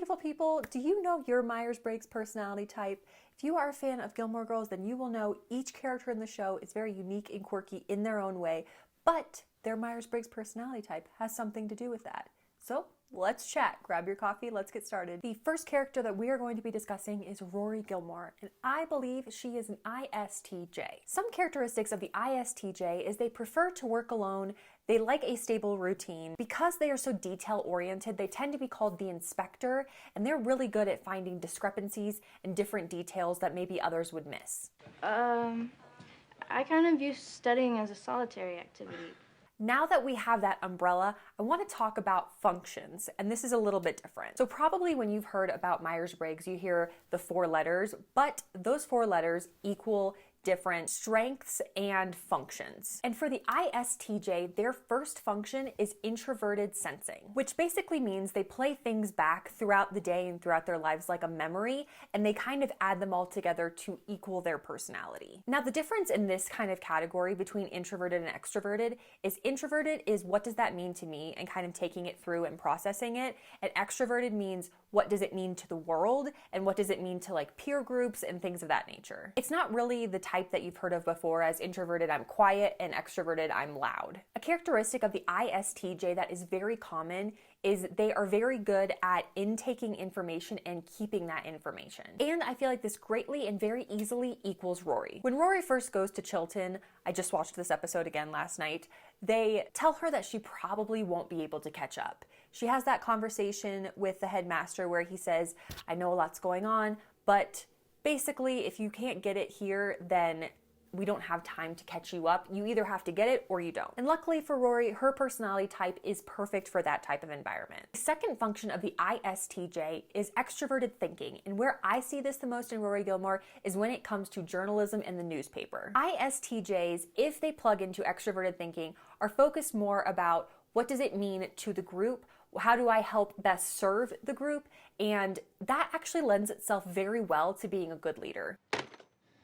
beautiful people. Do you know your Myers Briggs personality type? If you are a fan of Gilmore Girls, then you will know each character in the show is very unique and quirky in their own way, but their Myers Briggs personality type has something to do with that. So let's chat. Grab your coffee. Let's get started. The first character that we are going to be discussing is Rory Gilmore, and I believe she is an ISTJ. Some characteristics of the ISTJ is they prefer to work alone. They like a stable routine. Because they are so detail-oriented, they tend to be called the inspector, and they're really good at finding discrepancies and different details that maybe others would miss. I kind of view studying as a solitary activity. Now that we have that umbrella, I want to talk about functions, and this is a little bit different. So probably when you've heard about Myers Briggs, you hear the 4 letters, but those 4 letters equal different strengths and functions. And for the ISTJ, their first function is introverted sensing, which basically means they play things back throughout the day and throughout their lives like a memory, and they kind of add them all together to equal their personality. Now, the difference in this kind of category between introverted and extroverted is introverted is what does that mean to me and kind of taking it through and processing it, and extroverted means what does it mean to the world and what does it mean to like peer groups and things of that nature. It's not really the type that you've heard of before as introverted, I'm quiet, and extroverted, I'm loud. A characteristic of the ISTJ that is very common is they are very good at intaking information and keeping that information. And I feel like this greatly and very easily equals Rory. When Rory first goes to Chilton, I just watched this episode again last night, they tell her that she probably won't be able to catch up. She has that conversation with the headmaster where he says, I know a lot's going on, but basically, if you can't get it here, then we don't have time to catch you up. You either have to get it or you don't. And luckily for Rory, her personality type is perfect for that type of environment. The second function of the ISTJ is extroverted thinking. And where I see this the most in Rory Gilmore is when it comes to journalism and the newspaper. ISTJs, if they plug into extroverted thinking, are focused more about what does it mean to the group? How do I help best serve the group? And that actually lends itself very well to being a good leader.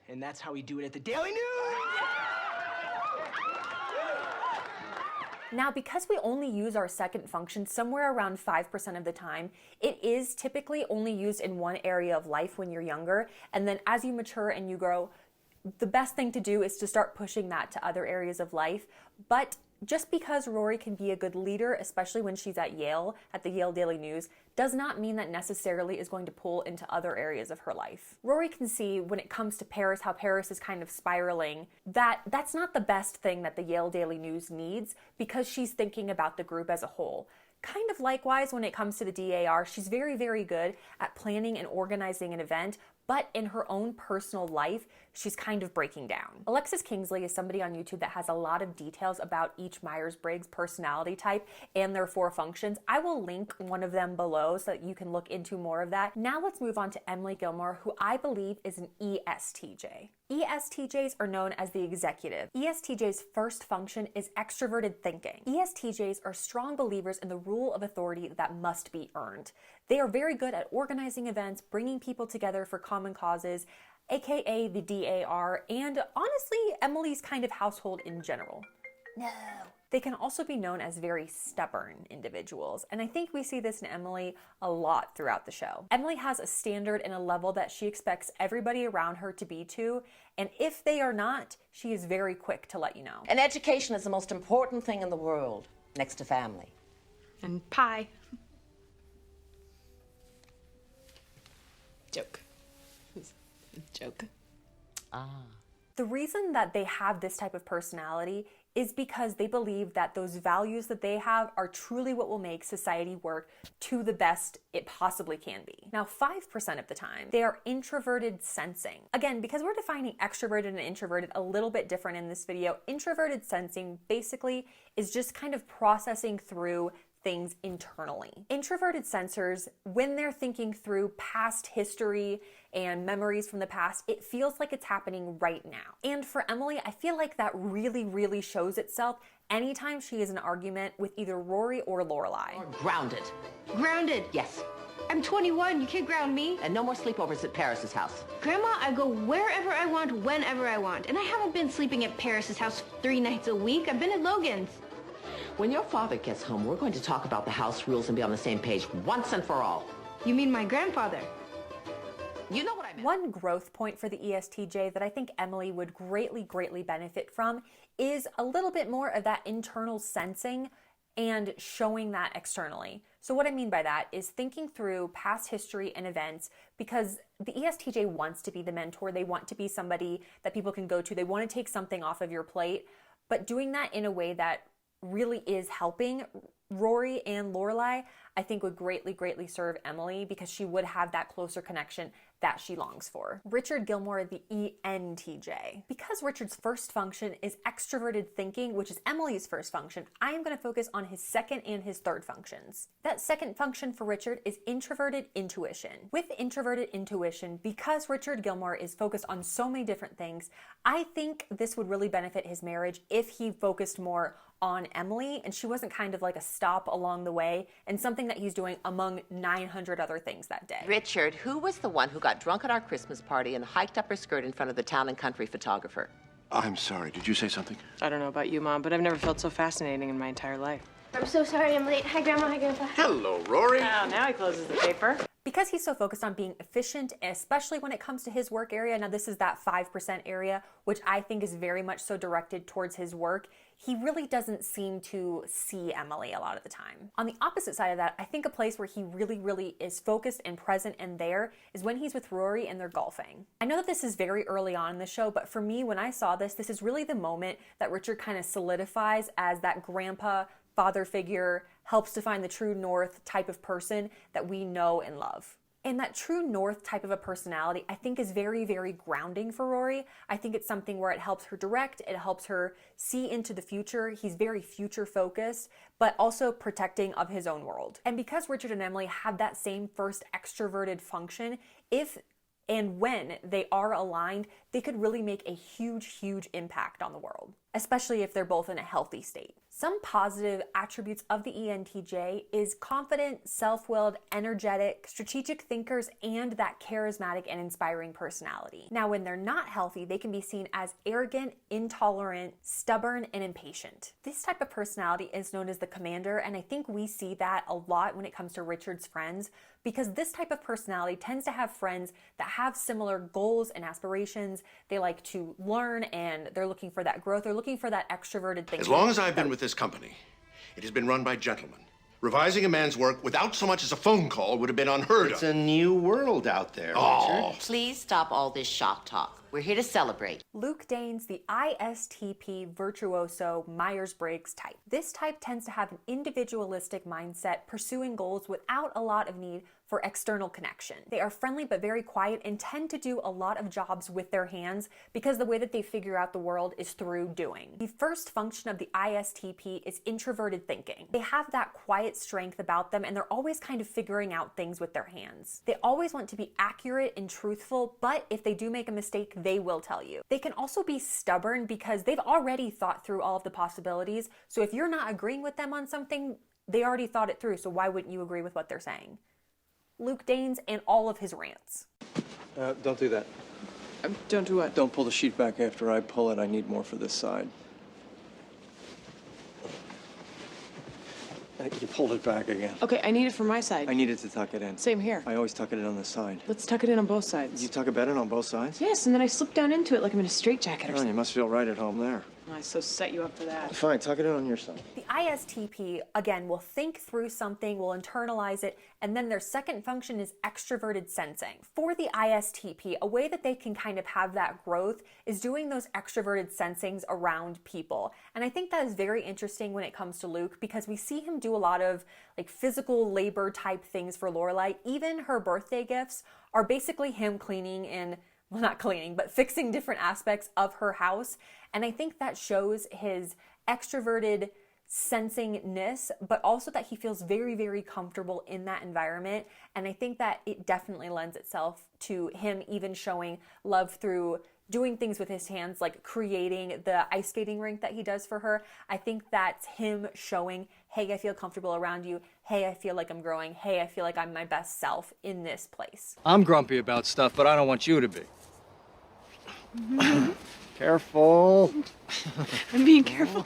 And that's how we do it at the Daily News! Now, because we only use our second function somewhere around 5% of the time, it is typically only used in one area of life when you're younger. And then as you mature and you grow, the best thing to do is to start pushing that to other areas of life. But just because Rory can be a good leader, especially when she's at Yale, at the Yale Daily News, does not mean that necessarily is going to pull into other areas of her life. Rory can see when it comes to Paris, how Paris is kind of spiraling, that that's not the best thing that the Yale Daily News needs because she's thinking about the group as a whole. Kind of likewise, when it comes to the DAR, she's very, very good at planning and organizing an event, but in her own personal life, she's kind of breaking down. Alexis Kingsley is somebody on YouTube that has a lot of details about each Myers Briggs personality type and their 4 functions. I will link one of them below so that you can look into more of that. Now let's move on to Emily Gilmore, who I believe is an ESTJ. ESTJs are known as the executive. ESTJ's first function is extroverted thinking. ESTJs are strong believers in the rule of authority that must be earned. They are very good at organizing events, bringing people together for common causes, aka the DAR, and honestly, Emily's kind of household in general. No. They can also be known as very stubborn individuals, and I think we see this in Emily a lot throughout the show. Emily has a standard and a level that she expects everybody around her to be to, and if they are not, she is very quick to let you know. And education is the most important thing in the world, next to family. And pie. Joke. Joke. The reason that they have this type of personality is because they believe that those values that they have are truly what will make society work to the best it possibly can be. Now, 5% of the time, they are introverted sensing. Again, because we're defining extroverted and introverted a little bit different in this video, introverted sensing basically is just kind of processing through things internally. Introverted sensors, when they're thinking through past history and memories from the past, it feels like it's happening right now. And for Emily, I feel like that really, really shows itself anytime she has an argument with either Rory or Lorelai. Or grounded. Grounded. Yes. I'm 21. You can't ground me. And no more sleepovers at Paris's house. Grandma, I go wherever I want, whenever I want. And I haven't been sleeping at Paris's house 3 nights a week. I've been at Logan's. When your father gets home, we're going to talk about the house rules and be on the same page once and for all. You mean my grandfather? You know what I meant. One growth point for the ESTJ that I think Emily would greatly benefit from is a little bit more of that internal sensing and showing that externally. So what I mean by that is thinking through past history and events, because the ESTJ wants to be the mentor. They want to be somebody that people can go to. They want to take something off of your plate, but doing that in a way that really is helping Rory and Lorelai, I think would greatly serve Emily, because she would have that closer connection that she longs for. Richard Gilmore, the ENTJ. Because Richard's first function is extroverted thinking, which is Emily's first function, I am going to focus on his second and his third functions. That second function for Richard is introverted intuition. With introverted intuition, because Richard Gilmore is focused on so many different things, I think this would really benefit his marriage if he focused more on Emily and she wasn't kind of like a stop along the way and something that he's doing among 900 other things that day. Richard, who was the one who got drunk at our Christmas party and hiked up her skirt in front of the town and country photographer? I'm sorry, did you say something? I don't know about you, Mom, but I've never felt so fascinating in my entire life. I'm so sorry I'm late. Hi, Grandma. Hi, Grandpa. Hello, Rory. Oh, now he closes the paper. Because he's so focused on being efficient, especially when it comes to his work area, now this is that 5% area, which I think is very much so directed towards his work, he really doesn't seem to see Emily a lot of the time. On the opposite side of that, I think a place where he really is focused and present and there is when he's with Rory and they're golfing. I know that this is very early on in the show, but for me, when I saw this, this is really the moment that Richard kind of solidifies as that grandpa, father figure, helps define the true north type of person that we know and love. And that true north type of a personality, I think, is very grounding for Rory. I think it's something where it helps her direct, it helps her see into the future. He's very future focused, but also protecting of his own world. And because Richard and Emily have that same first extroverted function, if and when they are aligned, they could really make a huge impact on the world, especially if they're both in a healthy state. Some positive attributes of the ENTJ is confident, self-willed, energetic, strategic thinkers, and that charismatic and inspiring personality. Now, when they're not healthy, they can be seen as arrogant, intolerant, stubborn, and impatient. This type of personality is known as the commander, and I think we see that a lot when it comes to Richard's friends, because this type of personality tends to have friends that have similar goals and aspirations. They like to learn and they're looking for that growth. They're looking for that extroverted thinking. As long as I've been with this company, it has been run by gentlemen. Revising a man's work without so much as a phone call would have been unheard of. It's a new world out there, Oh. Richard. Please stop all this shop talk. We're here to celebrate. Luke Danes, the ISTP virtuoso Myers Briggs type. This type tends to have an individualistic mindset, pursuing goals without a lot of need for external connection. They are friendly but very quiet and tend to do a lot of jobs with their hands because the way that they figure out the world is through doing. The first function of the ISTP is introverted thinking. They have that quiet strength about them and they're always kind of figuring out things with their hands. They always want to be accurate and truthful, but if they do make a mistake, they will tell you. They can also be stubborn because they've already thought through all of the possibilities. So if you're not agreeing with them on something, they already thought it through. So why wouldn't you agree with what they're saying? Luke Danes and all of his rants. Don't do that. Don't do what? Don't pull the sheet back after I pull it. I need more for this side. You pulled it back again. Okay, I need it for my side. I needed to tuck it in. Same here. I always tuck it in on the side. Let's tuck it in on both sides. You tuck it better on both sides? Yes, and then I slip down into it like I'm in a straitjacket or Oh, something. you must feel right at home there. I so set you up for that. Fine, tuck it in on your side. The ISTP, again, will think through something, will internalize it, and then their second function is extroverted sensing. For the ISTP, a way that they can kind of have that growth is doing those extroverted sensings around people. And I think that is very interesting when it comes to Luke, because we see him do a lot of like physical labor type things for Lorelai. Even her birthday gifts are basically him cleaning and, well, not cleaning, but fixing different aspects of her house. And I think that shows his extroverted sensingness, but also that he feels very comfortable in that environment. And I think that it definitely lends itself to him even showing love through doing things with his hands, like creating the ice skating rink that he does for her. I think that's him showing, hey, I feel comfortable around you. Hey, I feel like I'm growing. Hey, I feel like I'm my best self in this place. I'm grumpy about stuff, but I don't want you to be. Careful. I'm being careful.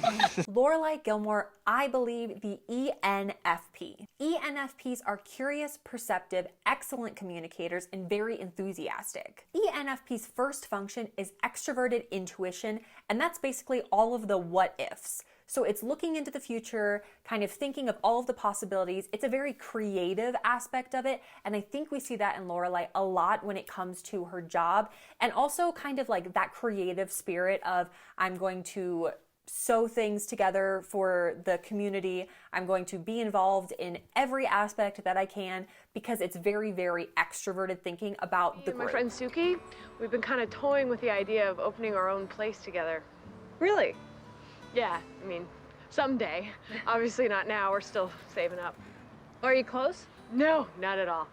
Lorelai Gilmore, I believe the ENFP. ENFPs are curious, perceptive, excellent communicators, and very enthusiastic. ENFP's first function is extroverted intuition, and that's basically all of the what ifs. So it's looking into the future, kind of thinking of all of the possibilities. It's a very creative aspect of it, and I think we see that in Lorelai a lot when it comes to her job, and also kind of like that creative spirit of, I'm going to sew things together for the community. I'm going to be involved in every aspect that I can, because it's very, very extroverted thinking about the group. My friend Suki, we've been kind of toying with the idea of opening our own place together. Really? Yeah, I mean, someday. Obviously not now, we're still saving up. Are you close? No, not at all.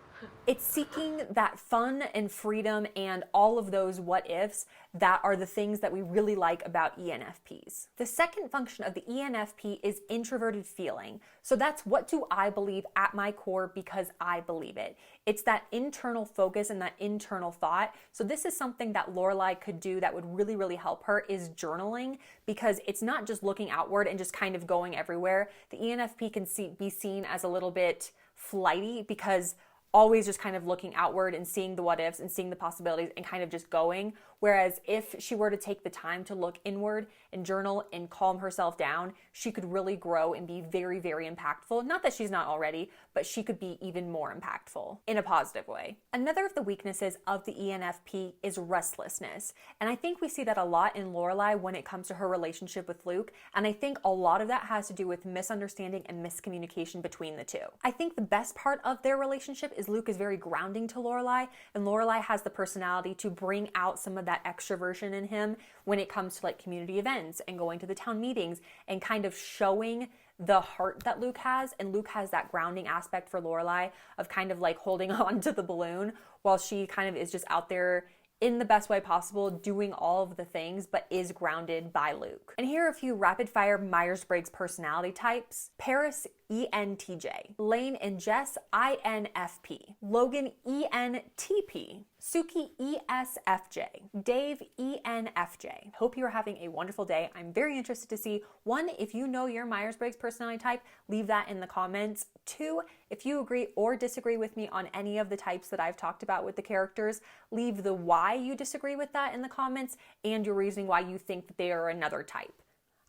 It's seeking that fun and freedom and all of those what ifs that are the things that we really like about ENFPs. The second function of the ENFP is introverted feeling. So that's, what do I believe at my core because I believe it. It's that internal focus and that internal thought. So this is something that Lorelai could do that would really, really help her, is journaling, because it's not just looking outward and just kind of going everywhere. The ENFP can be seen as a little bit flighty, because always just kind of looking outward and seeing the what ifs and seeing the possibilities and kind of just going. Whereas if she were to take the time to look inward and journal and calm herself down, she could really grow and be very, very impactful. Not that she's not already, but she could be even more impactful in a positive way. Another of the weaknesses of the ENFP is restlessness. And I think we see that a lot in Lorelai when it comes to her relationship with Luke. And I think a lot of that has to do with misunderstanding and miscommunication between the two. I think the best part of their relationship is Luke is very grounding to Lorelai, and Lorelai has the personality to bring out some of that extroversion in him when it comes to like community events and going to the town meetings and kind of showing the heart that Luke has. And Luke has that grounding aspect for Lorelai of kind of like holding on to the balloon while she kind of is just out there in the best way possible, doing all of the things, but is grounded by Luke. And here are a few rapid fire Myers Briggs personality types. Paris, ENTJ. Lane and Jess, INFP. Logan, ENTP. Suki, ESFJ. Dave, ENFJ. Hope you are having a wonderful day. I'm very interested to see, one, if you know your Myers Briggs personality type, leave that in the comments. Two, if you agree or disagree with me on any of the types that I've talked about with the characters, leave the why you disagree with that in the comments and your reasoning why you think that they are another type.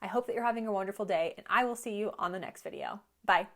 I hope that you're having a wonderful day, and I will see you on the next video. Bye.